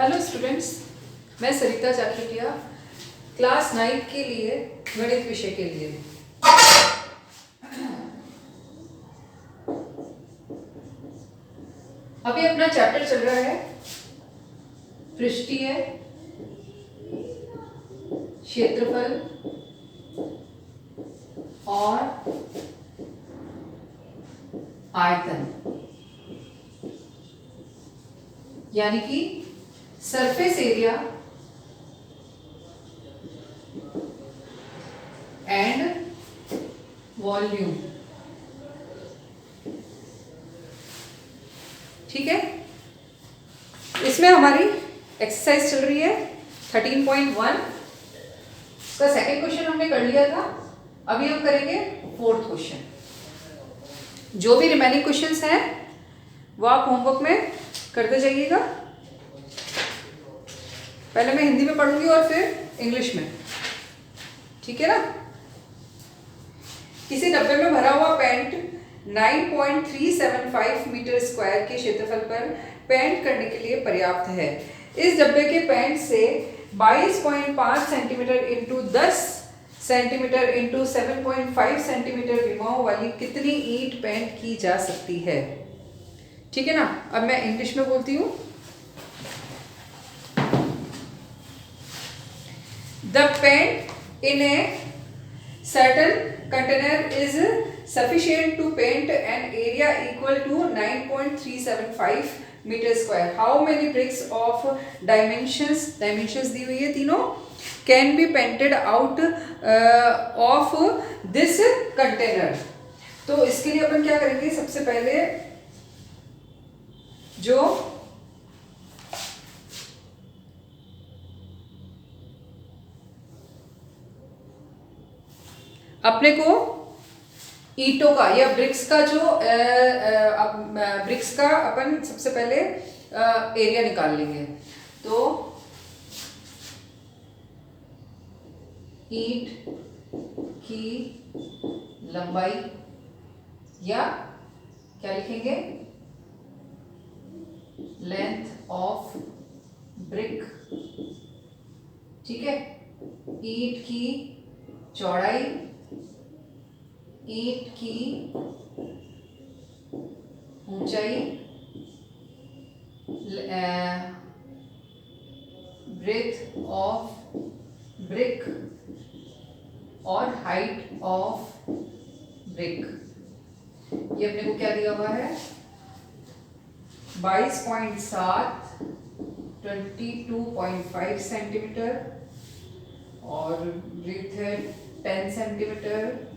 Hello students, मैं सरिता चाकलिया class 9 के लिए गणित विषय के लिए अभी अपना चैप्टर चल रहा है पृष्ठीय क्षेत्रफल और आयतन, यानी कि सरफेस एरिया एंड वॉल्यूम। ठीक है, इसमें हमारी एक्सरसाइज चल रही है 13.1। इसका सेकंड क्वेश्चन हमने कर लिया था, अभी हम करेंगे फोर्थ क्वेश्चन। जो भी रिमेनिंग क्वेश्चंस हैं वो आप होमवर्क में करते जाइएगा। पहले मैं हिंदी में पढ़ूंगी और फिर इंग्लिश में, ठीक है ना। किसी डब्बे में भरा हुआ पेंट 9.375 मीटर स्क्वायर के क्षेत्रफल पर पेंट करने के लिए पर्याप्त है। इस डब्बे के पेंट से 22.5 centimetre into 10 centimetre into 7.5 centimetre विमाओं वाली कितनी ईंट पेंट की जा सकती है। ठीक है ना। अब मैं इंग्लिश में बोलती हूँ। The paint in a certain container is sufficient to paint an area equal to 9.375 meter square. How many bricks of dimensions दी हुई है तीनों, can be painted out of this container. तो इसके लिए अपन क्या करेंगे, सबसे पहले जो अपने को ईंटों का या ब्रिक्स का जो ब्रिक्स का अपन सबसे पहले एरिया निकाल लेंगे। तो ईंट की लंबाई, या क्या लिखेंगे, लेंथ ऑफ ब्रिक। ठीक है, ईंट की चौड़ाई, ईंट की ऊंचाई, ब्रेथ ऑफ ब्रिक और हाइट ऑफ ब्रिक। ये अपने को क्या दिया हुआ है, 22.7 22.5 सेंटीमीटर और ब्रेथ है 10 सेंटीमीटर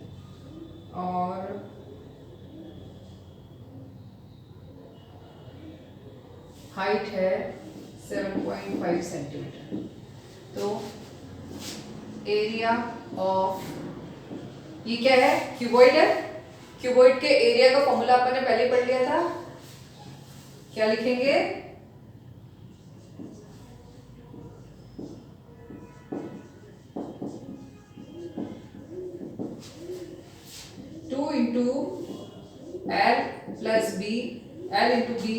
और हाइट है 7.5 सेंटीमीटर। तो एरिया ऑफ, ये क्या है, क्यूबॉइड है। क्यूबॉइड के एरिया का फॉर्मूला अपन ने पहले पढ़ लिया था। क्या लिखेंगे, into L plus B, L into B,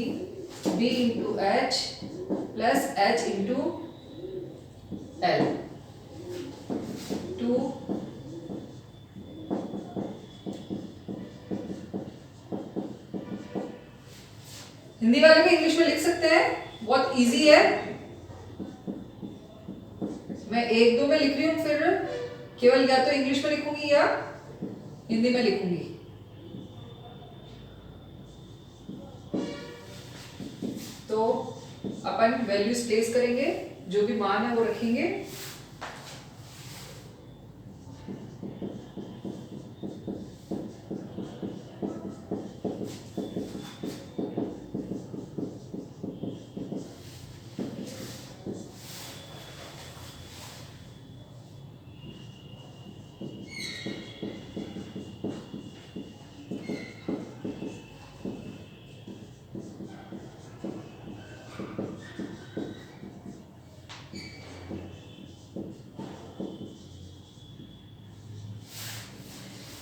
B into H plus H into L. 2 Hindi वाले भी इंग्लिश में लिख सकते हैं, बहुत इजी है। मैं 1-2 में लिख रही हूँ, फिर केवल या तो इंग्लिश में लिखूंगी या हिंदी में लिखूंगी। तो अपन वैल्यूज प्लेस करेंगे, जो भी मान है वो रखेंगे।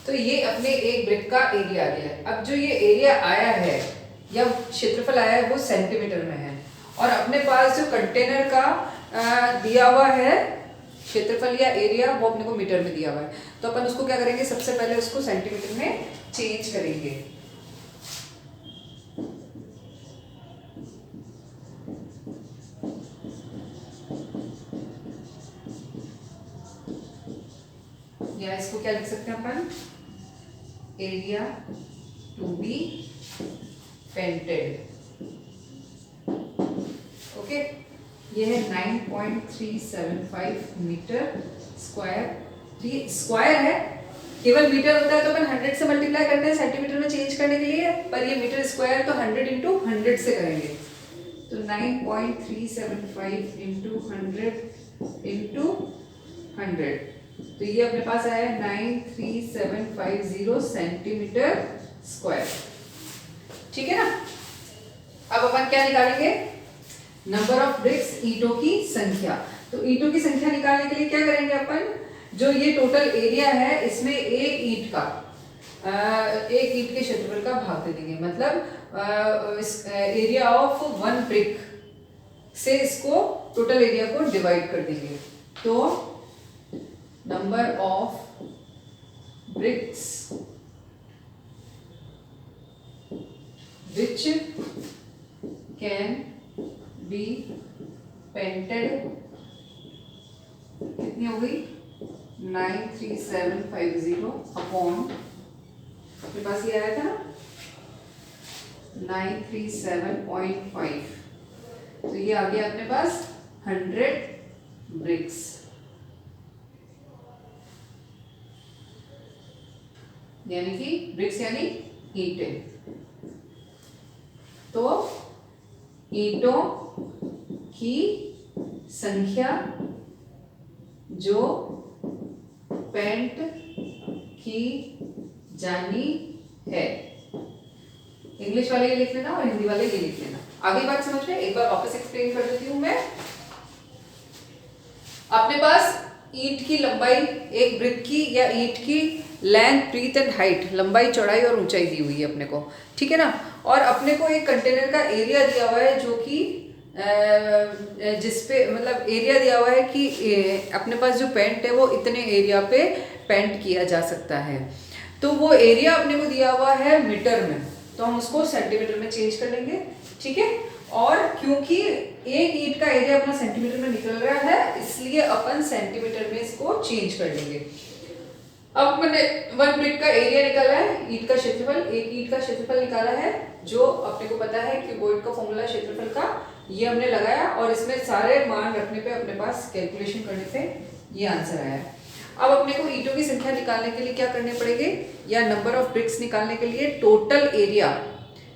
तो ये अपने एक ब्रिक का एरिया आ गया है। अब जो ये एरिया आया है या क्षेत्रफल आया है वो सेंटीमीटर में है, और अपने पास जो कंटेनर का दिया हुआ है क्षेत्रफल या एरिया वो अपने को मीटर में दिया हुआ है, तो अपन उसको क्या करेंगे, सबसे पहले उसको सेंटीमीटर में चेंज करेंगे। या इसको क्या लिख सकते हैं अपन, area to be painted. Okay, ये है 9.375 मीटर स्क्वायर। ये स्क्वायर है, केवल मीटर होता है तो अपन 100 से मल्टीप्लाई करते हैं सेंटीमीटर में चेंज करने के लिए, पर ये मीटर स्क्वायर तो 100 इंटू 100 से करेंगे, तो 9.375 इंटू 100 इंटू 100, तो ये अपने पास आया 93750 सेंटीमीटर स्क्वायर। ठीक है ना। अब अपन क्या निकालेंगे, नंबर ऑफ ब्रिक्स, ईंटों की संख्या। तो ईंटों की संख्या निकालने के लिए क्या करेंगे अपन, जो ये टोटल एरिया है इसमें एक ईंट के क्षेत्रफल का भाग दे देंगे, मतलब इस एरिया ऑफ 1 ब्रिक से इसको टोटल एरिया को डिवाइड कर देंगे। तो number of BRICS which can be painted कितनी हो गई, 93750 अपॉन, अपने पास ये आया था 937.5, तो ये आ गया अपने पास 100 ब्रिक्स। यानी कि ब्रिक्स यानी ईंटें, तो ईंटों की संख्या जो पेंट की जानी है, इंग्लिश वाले ये लिख लेना और हिंदी वाले ये लिख लेना। आगे बात समझ में, एक बार वापस एक्सप्लेन कर देती हूं मैं। अपने पास ईंट की लंबाई, एक ब्रिक की या ईंट की लेंथ, ब्रीथ एंड हाइट, लंबाई, चौड़ाई और ऊंचाई दी हुई है अपने को, ठीक है ना। और अपने को एक कंटेनर का एरिया दिया हुआ है, जो कि जिसपे मतलब एरिया दिया हुआ है कि अपने पास जो पेंट है वो इतने एरिया पे पेंट किया जा सकता है। तो वो एरिया अपने को दिया हुआ है मीटर में, तो हम उसको सेंटीमीटर में चेंज कर लेंगे, ठीक है। और क्योंकि एक ईंट का एरिया अपना सेंटीमीटर में निकल रहा है, इसलिए अपन सेंटीमीटर में इसको चेंज कर लेंगे। अब मैंने 1 ब्रिक का एरिया निकाला है, ईंट का क्षेत्रफल, एक ईंट का क्षेत्रफल निकाला है, जो अपने को पता है क्यूबॉइड का फॉर्मूला क्षेत्रफल का, ये हमने लगाया और इसमें सारे मान रखने पे अपने पास कैलकुलेशन करने पे ये आंसर आया है। अब अपने को ईंटों की संख्या निकालने के लिए क्या करने पड़ेंगे, या नंबर ऑफ ब्रिक्स निकालने के लिए टोटल एरिया,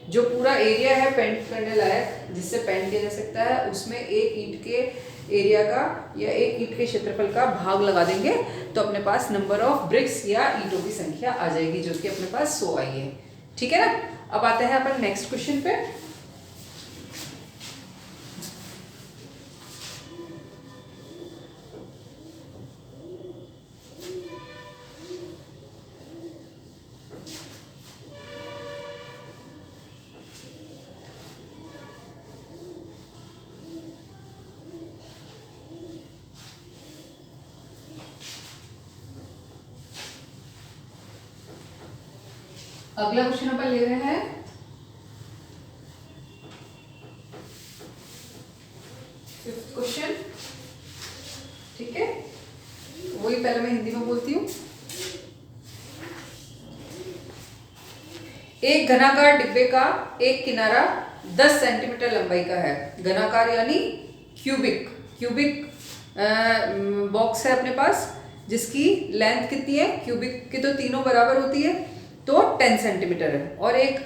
जो पूरा एरिया है पेंट करने लायक जिससे पेंट किया जा सकता है, उसमें एक ईंट के एरिया का या एक ईंट के क्षेत्रफल का भाग लगा देंगे, तो अपने पास नंबर ऑफ ब्रिक्स या ईंटों की संख्या आ जाएगी, जो कि अपने पास 100 आई है, ठीक है ना। अब आते हैं अपन नेक्स्ट क्वेश्चन पे। अगला क्वेश्चन अपन ले रहे हैं 5th क्वेश्चन, ठीक है। वही पहले मैं हिंदी में बोलती हूँ। एक घनाकार डिब्बे का एक किनारा 10 सेंटीमीटर लंबाई का है। घनाकार यानी क्यूबिक बॉक्स है अपने पास, जिसकी लेंथ कितनी है, क्यूबिक की तो तीनों बराबर होती है, तो 10 सेंटीमीटर है। और एक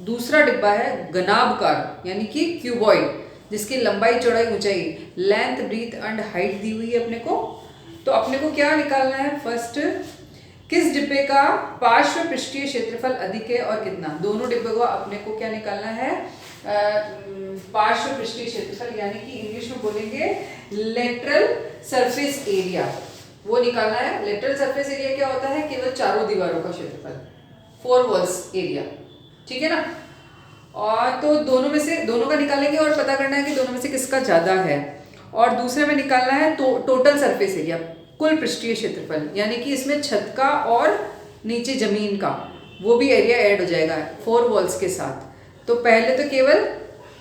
दूसरा डिब्बा है घनाभकार यानी कि क्यूबॉइड, जिसकी लंबाई, चौड़ाई, ऊंचाई, लेंथ, ब्रीथ एंड हाइट दी हुई है अपने को। तो अपने को क्या निकालना है, फर्स्ट किस डिब्बे का पार्श्व पृष्ठीय क्षेत्रफल अधिक है और कितना। दोनों डिब्बे को अपने को क्या निकालना है, पार्श्व पृष्ठीय क्षेत्रफल, यानी कि इंग्लिश में बोलेंगे लेटरल सरफेस एरिया, वो निकालना है। लेटरल सरफेस एरिया क्या होता है, केवल चारों दीवारों का क्षेत्रफल, 4 वॉल्स एरिया, ठीक है ना। और तो दोनों का निकालेंगे और पता करना है कि दोनों में से किसका ज़्यादा है। और दूसरे में निकालना है टोटल सरफेस एरिया, कुल पृष्ठीय क्षेत्रफल, यानी कि इसमें छत का और नीचे ज़मीन का वो भी एरिया ऐड हो जाएगा 4 वॉल्स के साथ। तो पहले तो केवल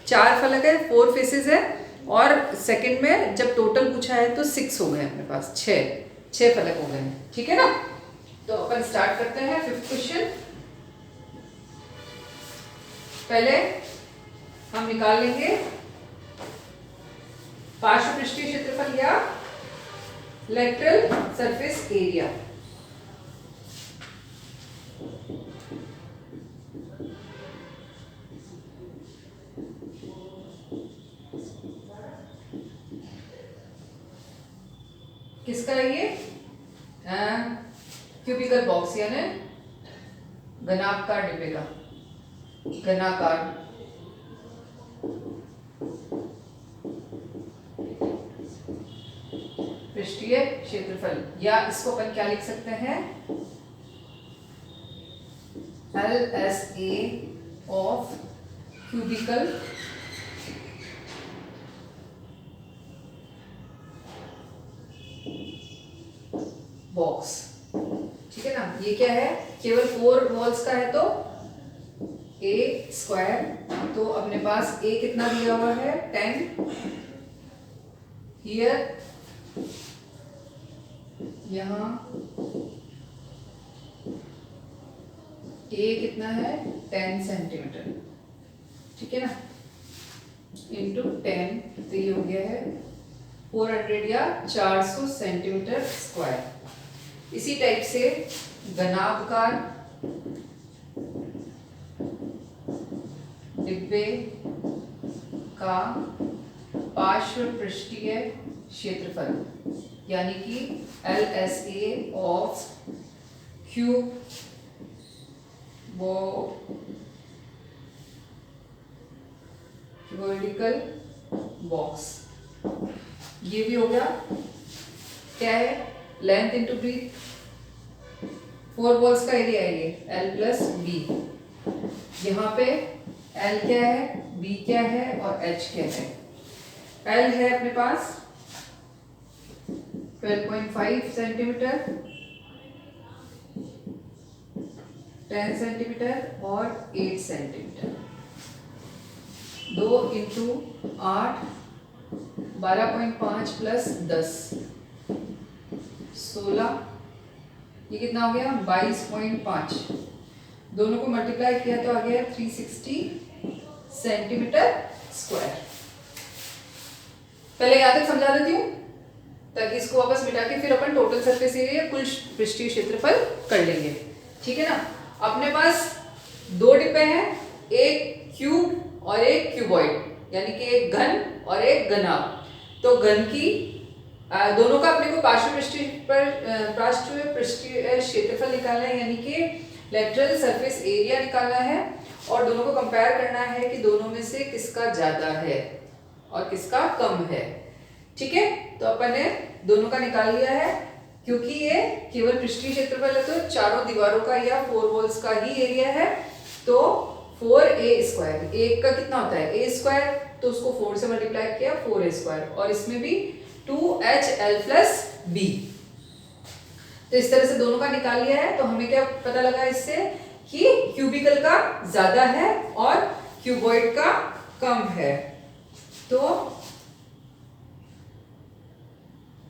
4 फलक है, 4 फेसेस है, और सेकंड में जब टोटल पूछा है तो 6 हो गए अपने पास, 6 फलक हो गए हैं। ठीक है ना। तो अपन स्टार्ट करते हैं 5th क्वेश्चन। पहले हम निकाल लेंगे पार्श्व पृष्ठीय क्षेत्रफल या लेटरल सरफेस एरिया। किसका है ये? क्यूबिकल बॉक्स यानी घनाकार डिब्बे का, घनाकार पृष्ठीय क्षेत्रफल, या इसको अपन क्या लिख सकते हैं, LSA ऑफ क्यूबिकल बॉक्स। ठीक है ना। ये क्या है, केवल 4 वॉल्स का है तो A², तो अपने पास A कितना दिया हुआ है 10, हियर यहाँ A कितना है 10 सेंटीमीटर। ठीक है ना, इंटू 10, तो ये हो गया है 400 या 400 सेंटीमीटर स्क्वायर। इसी टाइप से घनाकार डिब्बे का पार्श्व पृष्ठीय क्षेत्रफल, यानी कि LSA ऑफ क्यूबिकल बॉक्स, ये भी हो गया। क्या है, लेंथ इंटू ब्रीथ, 4 वॉल्स का एरिया है ये L+B। यहाँ पे L क्या है, B क्या है और H क्या है। L है अपने पास 12.5 सेंटीमीटर, 10 सेंटीमीटर और 8 सेंटीमीटर। 2 इंटू 8, 12.5 प्लस 10, 16, ये कितना हो गया 22.5। दोनों को मल्टीप्लाई किया तो आ गया 360 सेंटीमीटर स्क्वायर। पहले यहाँ तक समझा देती हूँ ताकि इसको वापस मिटा के फिर अपन टोटल सरफेस एरिया कुल पृष्ठीय क्षेत्रफल कर लेंगे। ठीक है ना। अपने पास 2 डिब्बे हैं, एक क्यूब और एक क्यूबॉइड, यानी कि एक घन और एक घनाभ। तो घन की दोनों का अपने को पार्श्व पृष्ठीय क्षेत्रफल निकालना है, यानी कि लेटरल सरफेस एरिया निकालना है, और दोनों को कंपेयर करना है कि दोनों में से किसका ज्यादा है और किसका कम है। ठीक है, तो अपन ने दोनों का निकाल लिया है। क्योंकि ये केवल पृष्ठीय क्षेत्रफल है तो चारों दीवारों का या 4 वॉल्स का ही एरिया है, तो 4A²। एक का कितना होता है A², तो उसको 4 से मल्टीप्लाई किया 4A², और इसमें भी 2HL+B। तो इस तरह से दोनों का निकाल लिया है। तो हमें क्या पता लगा इससे कि क्यूबिकल का ज्यादा है और क्यूबॉइड का कम है। तो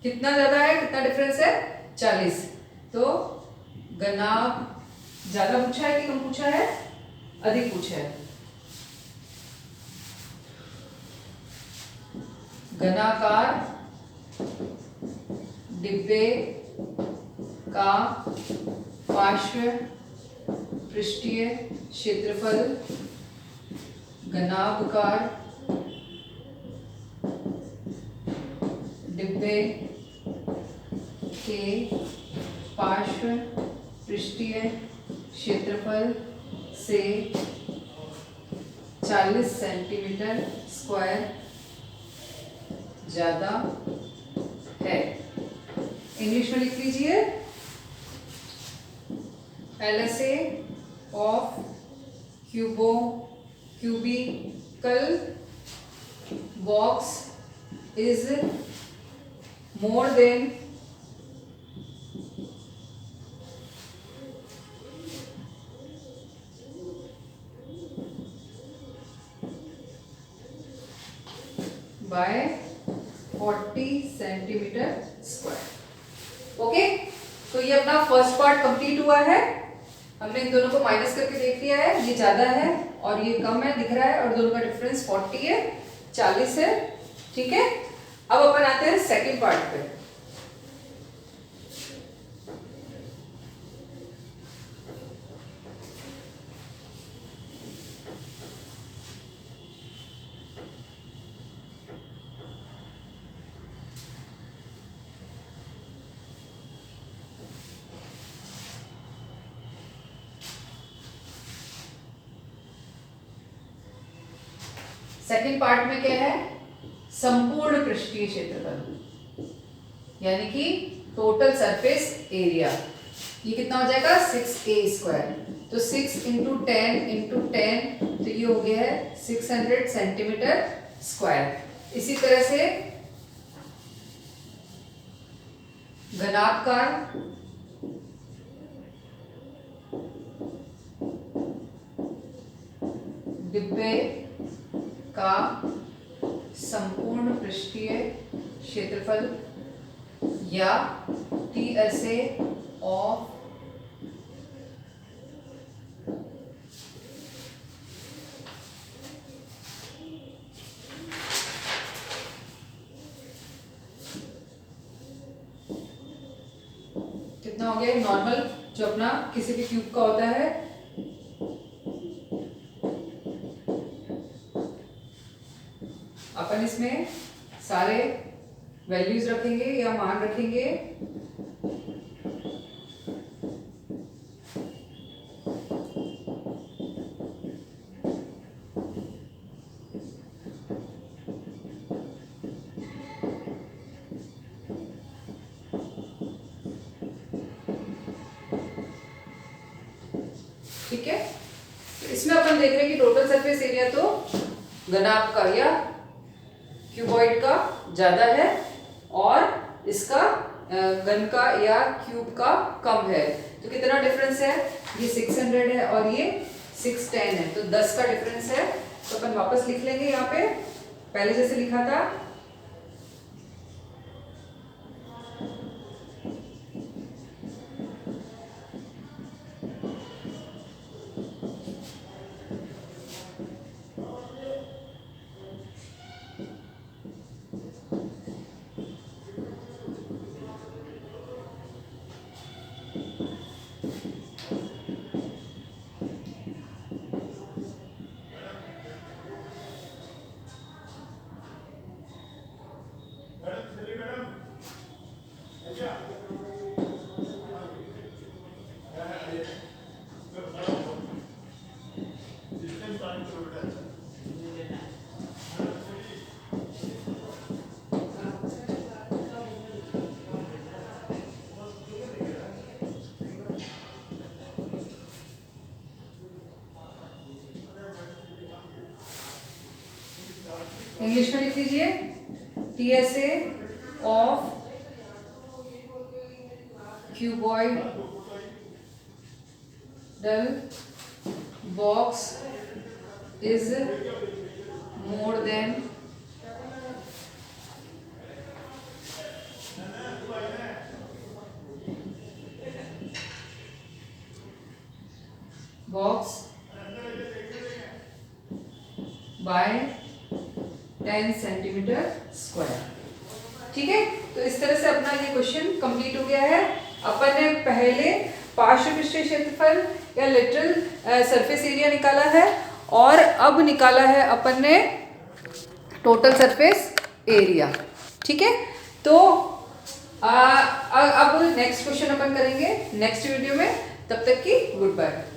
कितना ज्यादा है, कितना डिफरेंस है 40। तो घनाभ ज्यादा पूछा है कि कम पूछा है, अधिक पूछा है। घनाकार डिब्बे का पार्श्व पृष्ठीय क्षेत्रफल घनाभकार डिब्बे के पार्श्व पृष्ठीय क्षेत्रफल से 40 सेंटीमीटर स्क्वायर ज्यादा है। इंग्लिश में लिख लीजिए, LSA of cubical box is more than by 40 centimetre square. Okay, तो ये अपना फर्स्ट पार्ट कंप्लीट हुआ है। हमने इन दोनों को माइनस करके देख लिया है, ये ज्यादा है और ये कम है दिख रहा है, और दोनों का डिफरेंस 40 है, 40 है। ठीक है, अब अपन आते हैं सेकंड पार्ट पे। सेकंड पार्ट में क्या है, संपूर्ण पृष्ठीय क्षेत्रफल, यानी कि टोटल सरफेस एरिया। ये कितना हो जाएगा 6a²। तो 6 इंटू 10 तो ये हो गया है 600 सेंटीमीटर स्क्वायर। इसी तरह से घनाकार डिब्बे का संपूर्ण पृष्ठीय क्षेत्रफल या TSA ऑफ कितना हो गया, नॉर्मल जो अपना किसी भी क्यूब का होता है, अपन इसमें सारे वैल्यूज रखेंगे या मान रखेंगे। ठीक है, तो इसमें अपन देख रहे हैं कि टोटल सरफेस एरिया तो घनाभ का या क्यूबॉइड का ज्यादा है और इसका घन का या क्यूब का कम है। तो कितना डिफरेंस है, ये 600 है और ये 610 है, तो 10 का डिफरेंस है। तो अपन वापस लिख लेंगे यहाँ पे पहले जैसे लिखा था। इंग्लिश में लिख लीजिए, TSA of cuboidal box is more than box by 10 centimetre square. ठीक है, तो इस तरह से अपना ये क्वेश्चन कंप्लीट हो गया है। अपन ने पहले पार्श्व पृष्ठीय क्षेत्रफल या लेटरल सरफेस एरिया निकाला है और अब निकाला है अपन ने टोटल सरफेस एरिया। ठीक है, तो अब नेक्स्ट क्वेश्चन अपन करेंगे नेक्स्ट वीडियो में। तब तक की गुड बाय।